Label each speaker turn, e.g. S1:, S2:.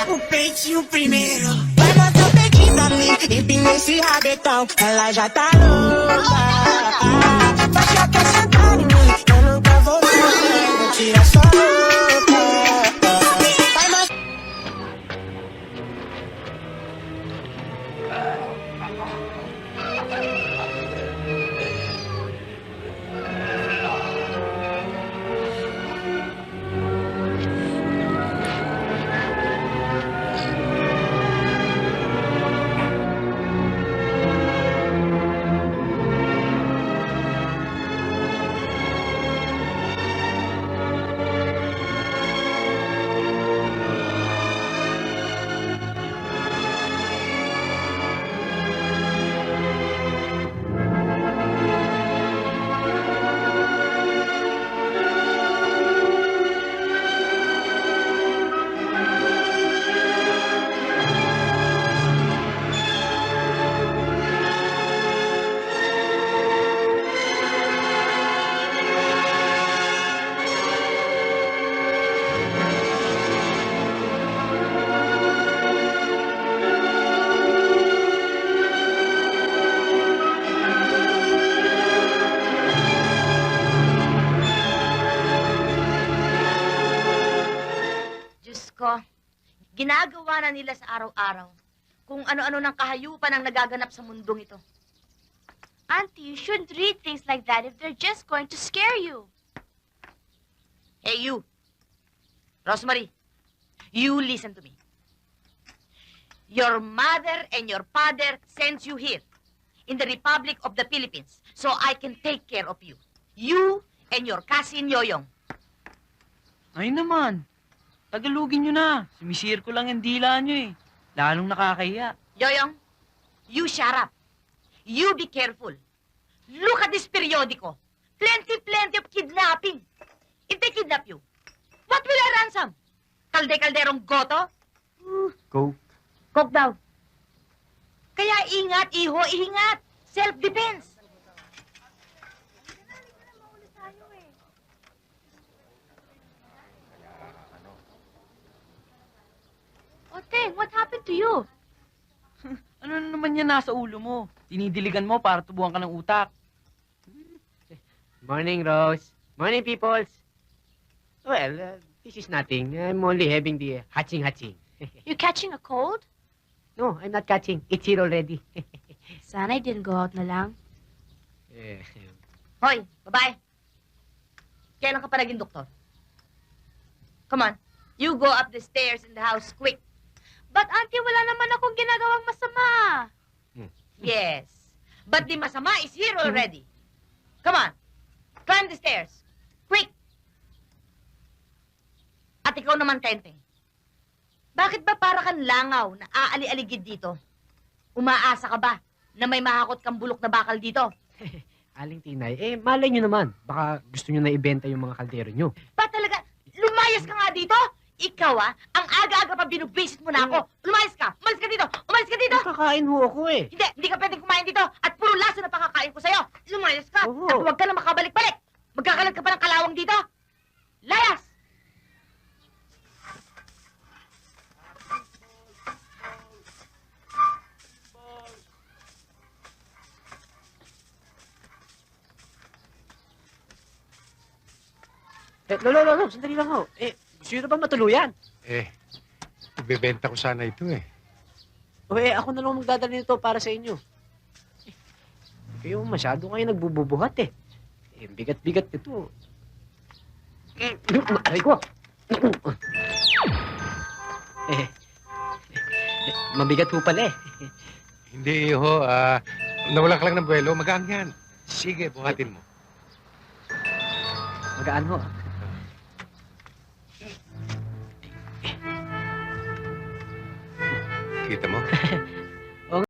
S1: o peitinho primeiro. Vai mostrar o peitinho pra mim, empina esse rabetão. Ela já tá louca. Baixa que sentar em mim, eu nunca vou mais. Vou tirar sua roupa. Vai mostrar.
S2: Diyos ko, ginagawa na nila sa araw-araw kung ano-ano ng kahayupan ang nagaganap sa mundong ito.
S3: Auntie, you shouldn't read things like that if they're just going to scare you.
S2: Hey, you! Rosemary, you listen to me. Your mother and your father sends you here in the Republic of the Philippines so I can take care of you. You and your cousin Yoyong.
S4: Ay naman. Tagalugin nyo na. Sumisir ko lang yung dila nyo eh. Lalong nakakahiya.
S2: Yoyong, you shut up. You be careful. Look at this periodico. Plenty of kidnapping. If they kidnap you, what will I ransom? Kalde-kalderong goto?
S4: Go.
S2: Coke daw. Kaya ingat, iho, ingat. Self-defense.
S3: Oteng, what happened to you?
S4: Ano na naman yan nasa ulo mo? Dinidiligan mo para tubuhan ka ng utak.
S5: Morning, Rose. Morning, peoples. Well, this is nothing. I'm only having the hatching.
S3: You catching a cold?
S5: No, I'm not catching. It's here already.
S3: Sana I didn't go out na lang.
S5: Eh,
S2: Hoy, babae. Kailan ka pa naging doktor? Come on. You go up the stairs in the house quick.
S3: But auntie, wala naman akong ginagawang masama.
S2: Yes. But the masama is here already. Come on. Climb the stairs. Quick. At ikaw naman, Tente. Bakit ba para kang langaw na aali-aligid dito? Umaasa ka ba na may mahakot kang bulok na bakal dito?
S5: Aling Tinay, malay nyo naman. Baka gusto nyo na ibenta yung mga kaldero nyo.
S2: Ba talaga? Lumayas ka nga dito? Ikaw ang aga-aga pa binubisit mo na ako. Lumayas ka! Umalis ka dito! Umalis ka dito!
S5: Kakain ho ako eh.
S2: Hindi ka pwedeng kumain dito at puro laso na pakakain ko sa'yo. Lumayas ka
S5: Oo.
S2: at huwag ka na makabalik-balik. Magkakalat ka pa ng kalawang dito. Layas!
S5: Lolo, sandali lang ho. Gusto nyo na ba matuluyan?
S6: Ibebenta ko sana ito eh.
S5: Ako na lang magdadala nito para sa inyo. Kayo masyado kayo nagbububuhat eh. Bigat-bigat ito. Aray ko. Mabigat ho pala eh.
S6: Hindi, iho. Nawala ka lang ng buwelo. Magaan yan. Sige, buhatin mo.
S5: Magaan ho.
S6: Kita mo?